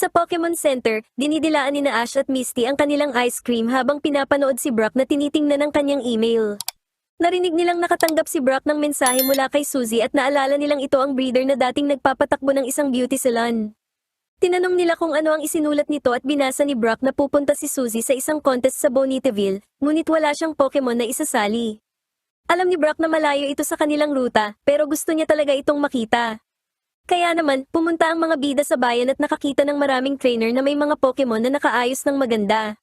Sa Pokemon Center, dinidilaan ni na Ash at Misty ang kanilang ice cream habang pinapanood si Brock na tinitingnan ang kanyang email. Narinig nilang nakatanggap si Brock ng mensahe mula kay Suzy at naalala nilang ito ang breeder na dating nagpapatakbo ng isang beauty salon. Tinanong nila kung ano ang isinulat nito at binasa ni Brock na pupunta si Suzy sa isang contest sa Bonitaville, ngunit wala siyang Pokemon na isasali. Alam ni Brock na malayo ito sa kanilang ruta, pero gusto niya talaga itong makita. Kaya naman, pumunta ang mga bida sa bayan at nakakita ng maraming trainer na may mga Pokemon na nakaayos ng maganda.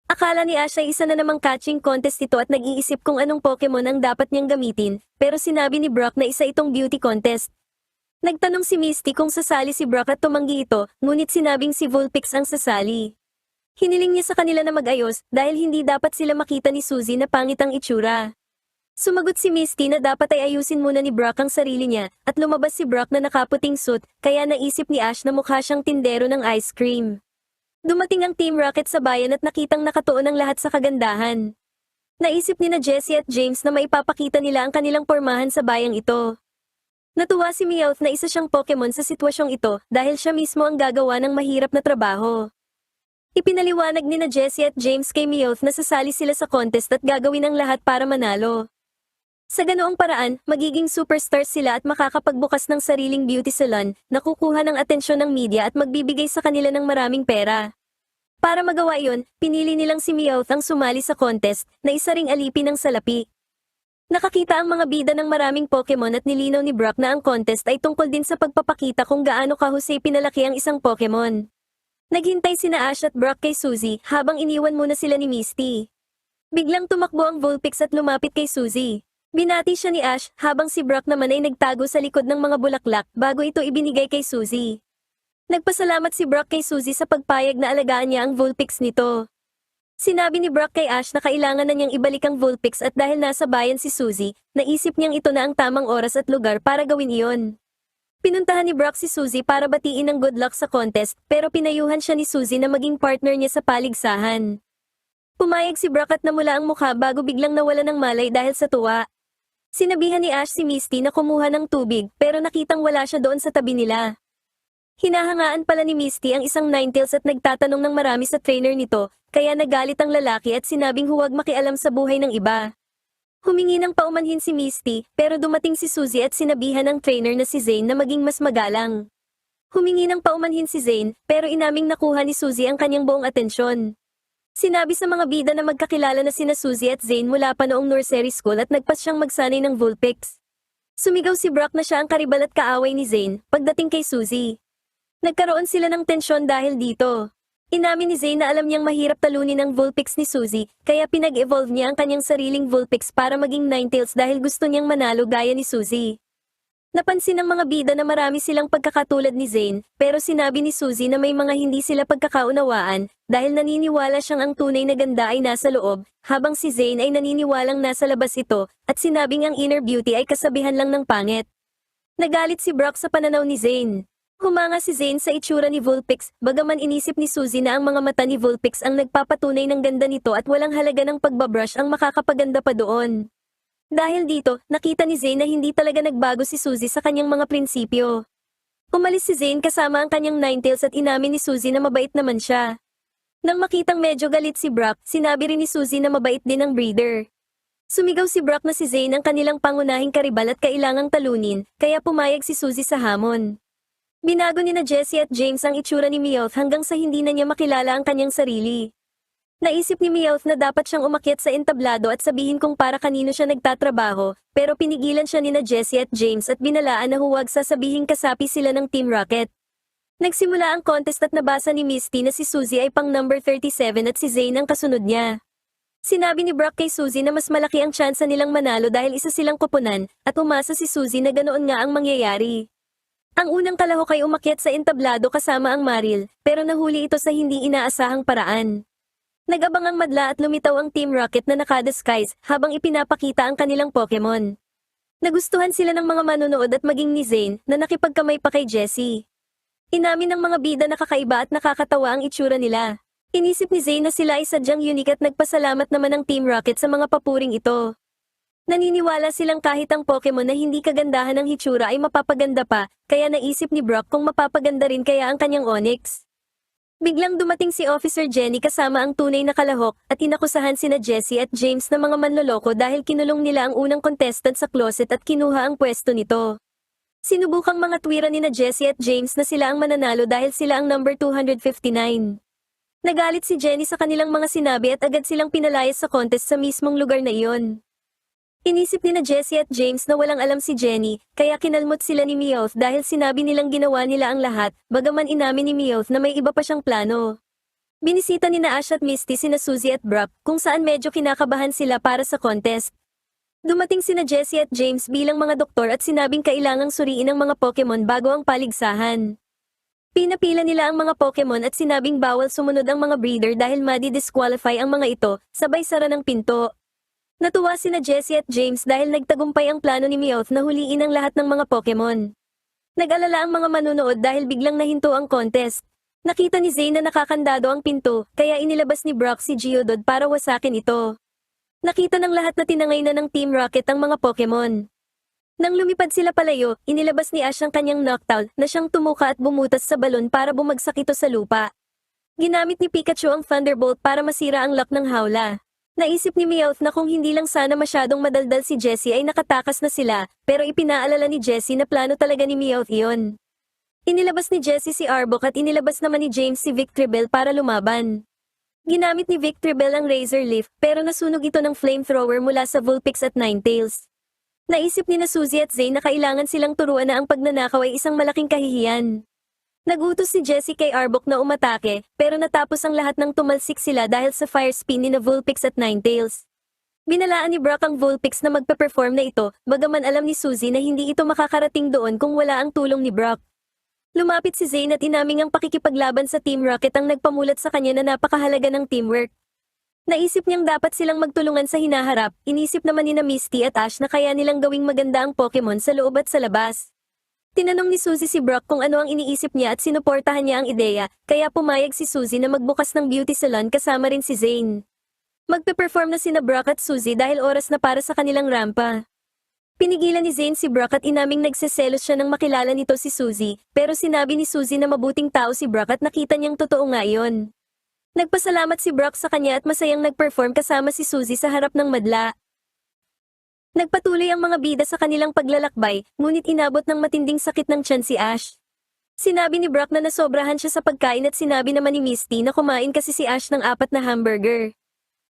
Akala ni Ash ay isa na namang catching contest ito at nag-iisip kung anong Pokemon ang dapat niyang gamitin, pero sinabi ni Brock na isa itong beauty contest. Nagtanong si Misty kung sasali si Brock at tumanggi ito, ngunit sinabing si Vulpix ang sasali. Hiniling niya sa kanila na mag-ayos dahil hindi dapat sila makita ni Suzy na pangit ang itsura. Sumagot si Misty na dapat ay ayusin muna ni Brock ang sarili niya at lumabas si Brock na nakaputing suit kaya naisip ni Ash na mukha siyang tindero ng ice cream. Dumating ang Team Rocket sa bayan at nakitang nakatuon ang lahat sa kagandahan. Naisip ni na Jessie at James na maipapakita nila ang kanilang pormahan sa bayang ito. Natuwa si Meowth na isa siyang Pokemon sa sitwasyong ito dahil siya mismo ang gagawa ng mahirap na trabaho. Ipinaliwanag ni na Jessie at James kay Meowth na sasali sila sa contest at gagawin ang lahat para manalo. Sa ganoong paraan, magiging superstars sila at makakapagbukas ng sariling beauty salon na kukuha ng atensyon ng media at magbibigay sa kanila ng maraming pera. Para magawa iyon, pinili nilang si Meowth ang sumali sa contest na isa ring alipin ng salapi. Nakakita ang mga bida ng maraming Pokemon at nilinaw ni Brock na ang contest ay tungkol din sa pagpapakita kung gaano kahusay pinalaki ang isang Pokemon. Naghintay sina Ash at Brock kay Suzy habang iniwan muna sila ni Misty. Biglang tumakbo ang Vulpix at lumapit kay Suzy. Binati siya ni Ash habang si Brock naman ay nagtago sa likod ng mga bulaklak bago ito ibinigay kay Suzy. Nagpasalamat si Brock kay Suzy sa pagpayag na alagaan niya ang Vulpix nito. Sinabi ni Brock kay Ash na kailangan na niyang ibalik ang Vulpix at dahil nasa bayan si Suzy, naisip niyang ito na ang tamang oras at lugar para gawin iyon. Pinuntahan ni Brock si Suzy para batiin ng good luck sa contest pero pinayuhan siya ni Suzy na maging partner niya sa paligsahan. Pumayag si Brock at namula ang mukha bago biglang nawala ng malay dahil sa tuwa. Sinabihan ni Ash si Misty na kumuha ng tubig pero nakitang wala siya doon sa tabi nila. Hinahangaan pala ni Misty ang isang Ninetales at nagtatanong ng marami sa trainer nito, kaya nagalit ang lalaki at sinabing huwag makialam sa buhay ng iba. Humingi ng paumanhin si Misty, pero dumating si Suzy at sinabihan ng trainer na si Zane na maging mas magalang. Humingi ng paumanhin si Zane, pero inaming nakuha ni Suzy ang kanyang buong atensyon. Sinabi sa mga bida na magkakilala na sina Suzy at Zane mula pa noong nursery school at nagpas siyang magsanay ng Vulpix. Sumigaw si Brock na siya ang karibal at kaaway ni Zane, pagdating kay Suzy. Nagkaroon sila ng tensyon dahil dito. Inamin ni Zane na alam niyang mahirap talunin ang Vulpix ni Suzy, kaya pinag-evolve niya ang kanyang sariling Vulpix para maging Ninetales dahil gusto niyang manalo gaya ni Suzy. Napansin ng mga bida na marami silang pagkakatulad ni Zane, pero sinabi ni Suzy na may mga hindi sila pagkakaunawaan dahil naniniwala siyang ang tunay na ganda ay nasa loob, habang si Zane ay naniniwalang nasa labas ito, at sinabing ang inner beauty ay kasabihan lang ng pangit. Nagalit si Brock sa pananaw ni Zane. Humanga si Zane sa itsura ni Vulpix, bagaman inisip ni Suzy na ang mga mata ni Vulpix ang nagpapatunay ng ganda nito at walang halaga ng pagbabrush ang makakapaganda pa doon. Dahil dito, nakita ni Zane na hindi talaga nagbago si Suzy sa kanyang mga prinsipyo. Umalis si Zane kasama ang kanyang Ninetales at inamin ni Suzy na mabait naman siya. Nang makitang medyo galit si Brock, sinabi rin ni Suzy na mabait din ang breeder. Sumigaw si Brock na si Zane ang kanilang pangunahing karibal at kailangang talunin, kaya pumayag si Suzy sa hamon. Binago ni na Jessie at James ang itsura ni Meowth hanggang sa hindi na niya makilala ang kanyang sarili. Naisip ni Meowth na dapat siyang umakyat sa entablado at sabihin kung para kanino siya nagtatrabaho, pero pinigilan siya ni na Jessie at James at binalaan na huwag sasabihing kasapi sila ng Team Rocket. Nagsimula ang contest at nabasa ni Misty na si Suzy ay pang number 37 at si Zane ang kasunod niya. Sinabi ni Brock kay Suzy na mas malaki ang tsansa nilang manalo dahil isa silang koponan, at umasa si Suzy na ganoon nga ang mangyayari. Ang unang kalahok ay umakyat sa entablado kasama ang Marill, pero nahuli ito sa hindi inaasahang paraan. Nag-abang ang madla at lumitaw ang Team Rocket na naka-disguise habang ipinapakita ang kanilang Pokemon. Nagustuhan sila ng mga manonood at maging ni Zane na nakipagkamay pa kay Jessie. Inamin ng mga bida na kakaiba at nakakatawa ang itsura nila. Inisip ni Zane na sila ay sadyang unique at nagpasalamat naman ang Team Rocket sa mga papuring ito. Naniniwala silang kahit ang Pokemon na hindi kagandahan ng hitsura ay mapapaganda pa, kaya naisip ni Brock kung mapapaganda rin kaya ang kanyang Onix. Biglang dumating si Officer Jenny kasama ang tunay na kalahok at inakusahan sina Jessie at James na mga manloloko dahil kinulong nila ang unang contestant sa closet at kinuha ang pwesto nito. Sinubukang mga tuwiran nina Jessie at James na sila ang mananalo dahil sila ang number 259. Nagalit si Jenny sa kanilang mga sinabi at agad silang pinalayas sa contest sa mismong lugar na iyon. Inisip ni na Jessie at James na walang alam si Jenny, kaya kinalmot sila ni Meowth dahil sinabi nilang ginawa nila ang lahat, bagaman inamin ni Meowth na may iba pa siyang plano. Binisita ni na Ash at Misty sina Suzy at Brock, kung saan medyo kinakabahan sila para sa contest. Dumating sina Jessie at James bilang mga doktor at sinabing kailangang suriin ang mga Pokemon bago ang paligsahan. Pinapila nila ang mga Pokemon at sinabing bawal sumunod ang mga breeder dahil madi-disqualify ang mga ito, sabay sara ng pinto. Natuwa sina Jessie at James dahil nagtagumpay ang plano ni Meowth na huliin ang lahat ng mga Pokemon. Nag-alala ang mga manunood dahil biglang nahinto ang contest. Nakita ni Zane na nakakandado ang pinto, kaya inilabas ni Brock si Geodude para wasakin ito. Nakita ng lahat na tinangay na ng Team Rocket ang mga Pokemon. Nang lumipad sila palayo, inilabas ni Ash ang kanyang Noctowl na siyang tumuka at bumutas sa balon para bumagsak ito sa lupa. Ginamit ni Pikachu ang Thunderbolt para masira ang lock ng hawla. Naisip ni Meowth na kung hindi lang sana masyadong madaldal si Jessie ay nakatakas na sila, pero ipinaalala ni Jessie na plano talaga ni Meowth iyon. Inilabas ni Jessie si Arbok at inilabas naman ni James si Victreebel para lumaban. Ginamit ni Victreebel ang Razor Leaf pero nasunog ito ng flamethrower mula sa Vulpix at Ninetales. Naisip ni na Suzy at Zane na kailangan silang turuan na ang pagnanakaw ay isang malaking kahihiyan. Nagutos si Jessie kay Arbok na umatake, pero natapos ang lahat ng tumalsik sila dahil sa fire spin ni na Vulpix at Ninetales. Binalaan ni Brock ang Vulpix na magpe-perform na ito, bagaman alam ni Suzy na hindi ito makakarating doon kung wala ang tulong ni Brock. Lumapit si Zane at inaming ang pakikipaglaban sa Team Rocket ang nagpamulat sa kanya na napakahalaga ng teamwork. Naisip niyang dapat silang magtulungan sa hinaharap, inisip naman ni na Misty at Ash na kaya nilang gawing maganda ang Pokemon sa loob at sa labas. Tinanong ni Suzy si Brock kung ano ang iniisip niya at sinuportahan niya ang ideya, kaya pumayag si Suzy na magbukas ng beauty salon kasama rin si Zane. Magpe-perform na sina Brock at Suzy dahil oras na para sa kanilang rampa. Pinigilan ni Zane si Brock at inaming nagseselos siya nang makilala nito si Suzy, pero sinabi ni Suzy na mabuting tao si Brock at nakita niyang totoo nga iyon. Nagpasalamat si Brock sa kanya at masayang nag-perform kasama si Suzy sa harap ng madla. Nagpatuloy ang mga bida sa kanilang paglalakbay, ngunit inabot ng matinding sakit ng tiyan si Ash. Sinabi ni Brock na nasobrahan siya sa pagkain at sinabi naman ni Misty na kumain kasi si Ash ng 4 na hamburger.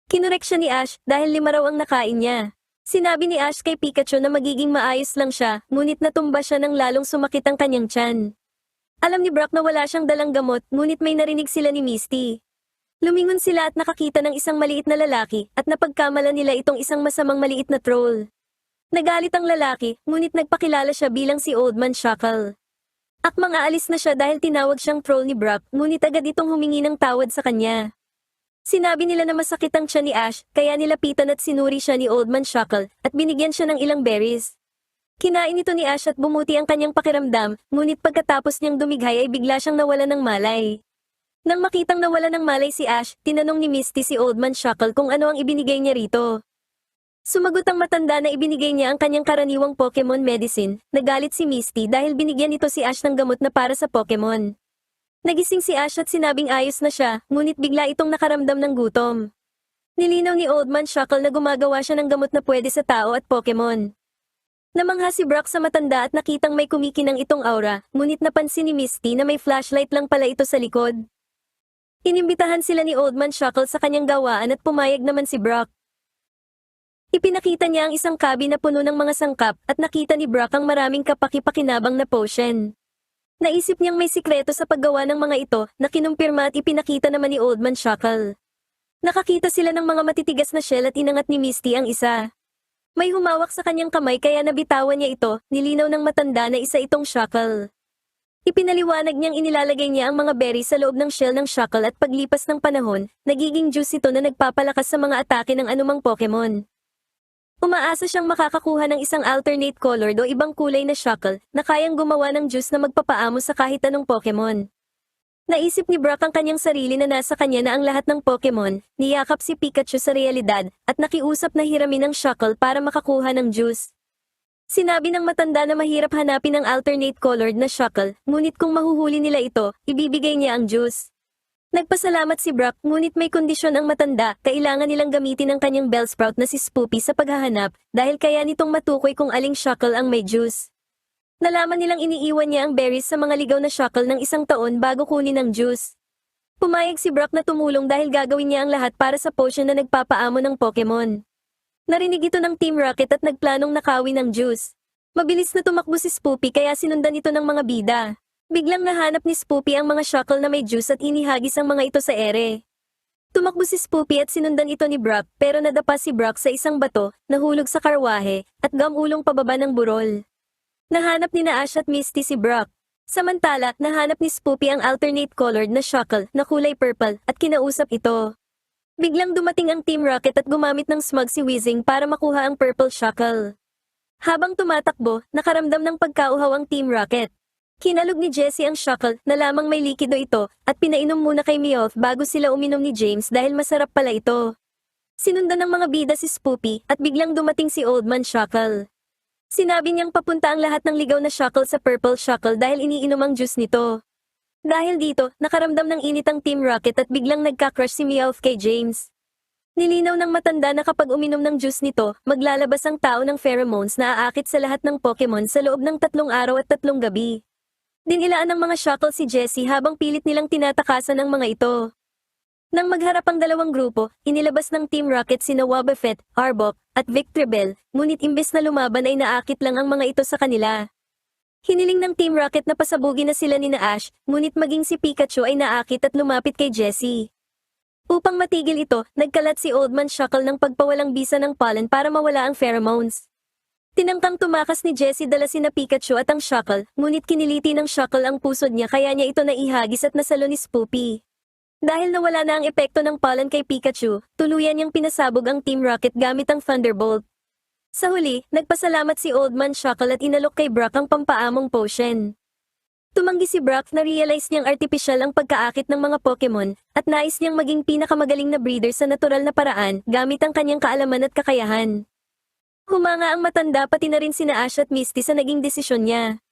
Kinurek siya ni Ash dahil 5 raw ang nakain niya. Sinabi ni Ash kay Pikachu na magiging maayos lang siya, ngunit natumba siya nang lalong sumakit ang kanyang tiyan. Alam ni Brock na wala siyang dalang gamot, ngunit may narinig sila ni Misty. Lumingon sila at nakakita ng isang maliit na lalaki, at napagkamala nila itong isang masamang maliit na troll. Nagalit ang lalaki, ngunit nagpakilala siya bilang si Old Man Shackle. Akmang aalis na siya dahil tinawag siyang troll ni Brock, ngunit agad itong humingi ng tawad sa kanya. Sinabi nila na masakit ang tiyan ni Ash, kaya nilapitan at sinuri siya ni Old Man Shackle, at binigyan siya ng ilang berries. Kinain ito ni Ash at bumuti ang kanyang pakiramdam, ngunit pagkatapos niyang dumighay ay bigla siyang nawala ng malay. Nang makitang nawala ng malay si Ash, tinanong ni Misty si Old Man Shackle kung ano ang ibinigay niya rito. Sumagot ang matanda na ibinigay niya ang kanyang karaniwang Pokemon medicine. Nagalit si Misty dahil binigyan ito si Ash ng gamot na para sa Pokemon. Nagising si Ash at sinabing ayos na siya, ngunit bigla itong nakaramdam ng gutom. Nilinaw ni Old Man Shackle na gumagawa siya ng gamot na pwede sa tao at Pokemon. Namangha si Brock sa matanda at nakitang may kumikinang itong aura, ngunit napansin ni Misty na may flashlight lang pala ito sa likod. Inimbitahan sila ni Old Man Shackle sa kanyang gawaan at pumayag naman si Brock. Ipinakita niya ang isang kabi na puno ng mga sangkap at nakita ni Brock ang maraming kapaki-pakinabang na potion. Naisip niyang may sikreto sa paggawa ng mga ito na kinumpirma at ipinakita naman ni Old Man Shackle. Nakakita sila ng mga matitigas na shell at inangat ni Misty ang isa. May humawak sa kanyang kamay kaya nabitawan niya ito, nilinaw ng matanda na isa itong Shackle. Ipinaliwanag niyang inilalagay niya ang mga berry sa loob ng shell ng Shackle at paglipas ng panahon, nagiging juice ito na nagpapalakas sa mga atake ng anumang Pokemon. Umaasa siyang makakakuha ng isang alternate colored o ibang kulay na Shackle na kayang gumawa ng juice na magpapaamo sa kahit anong Pokemon. Naisip ni Brock ang kanyang sarili na nasa kanya na ang lahat ng Pokemon, niyakap si Pikachu sa realidad, at nakiusap na hiramin ang Shackle para makakuha ng juice. Sinabi ng matanda na mahirap hanapin ang alternate colored na Shackle, ngunit kung mahuhuli nila ito, ibibigay niya ang juice. Nagpasalamat si Brock ngunit may kondisyon ang matanda, kailangan nilang gamitin ang kanyang Bellsprout na si Spoopy sa paghahanap dahil kaya nitong matukoy kung aling shackle ang may juice. Nalaman nilang iniiwan niya ang berries sa mga ligaw na shackle ng 1 taon bago kunin ang juice. Pumayag si Brock na tumulong dahil gagawin niya ang lahat para sa potion na nagpapaamo ng Pokemon. Narinig ito ng Team Rocket at nagplanong nakawin ang juice. Mabilis na tumakbo si Spoopy kaya sinundan ito ng mga bida. Biglang nahanap ni Spoopy ang mga shackle na may juice at inihagis ang mga ito sa ere. Tumakbo si Spoopy at sinundan ito ni Brock pero nadapa si Brock sa isang bato, nahulog sa karwahe, at gamulong pababa ng burol. Nahanap ni Ash at Misty si Brock. Samantala, nahanap ni Spoopy ang alternate colored na shackle na kulay purple at kinausap ito. Biglang dumating ang Team Rocket at gumamit ng smug si Weezing para makuha ang purple shackle. Habang tumatakbo, nakaramdam ng pagkauhaw ang Team Rocket. Kinalog ni Jessie ang shackle na lamang may likido ito at pinainom muna kay Meowth bago sila uminom ni James dahil masarap pala ito. Sinundan ng mga bida si Spoopy at biglang dumating si Old Man Shackle. Sinabi niyang papunta ang lahat ng ligaw na shackle sa purple shackle dahil iniinom ang juice nito. Dahil dito, nakaramdam ng init ang Team Rocket at biglang nagka-crush si Meowth kay James. Nilinaw ng matanda na kapag uminom ng juice nito, maglalabas ang tao ng pheromones na aakit sa lahat ng Pokemon sa loob ng 3 araw at 3 gabi. Dinilaan ng mga shackle si Jessie habang pilit nilang tinatakasan ang mga ito. Nang magharap ang dalawang grupo, inilabas ng Team Rocket sina Wobbuffet, Arbok, at Victreebel, ngunit imbes na lumaban ay naakit lang ang mga ito sa kanila. Hiniling ng Team Rocket na pasabugin na sila ni Ash, ngunit maging si Pikachu ay naakit at lumapit kay Jessie. Upang matigil ito, nagkalat si Old Man Shackle ng pagpawalang bisa ng pollen para mawala ang pheromones. Tinangkang tumakas ni Jessie dala sina Pikachu at ang shackle, ngunit kiniliti ng shackle ang pusod niya kaya niya ito naihagis at nasalo ni Spoopy. Dahil nawala na ang epekto ng pollen kay Pikachu, tuluyan niyang pinasabog ang Team Rocket gamit ang Thunderbolt. Sa huli, nagpasalamat si Old Man Shackle at inalok kay Brock ang pampaamong potion. Tumanggi si Brock na realize niyang artificial ang pagkaakit ng mga Pokemon at nais niyang maging pinakamagaling na breeder sa natural na paraan gamit ang kanyang kaalaman at kakayahan. Humanga ang matanda pati na rin sina Ash at Misty sa naging desisyon niya.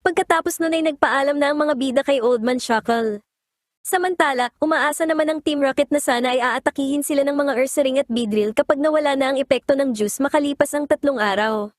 Pagkatapos nun ay nagpaalam na ang mga bida kay Old Man Shackle. Samantala, umaasa naman ang Team Rocket na sana ay aatakihin sila ng mga Ursaring at Beedrill kapag nawala na ang epekto ng juice makalipas ang 3 araw.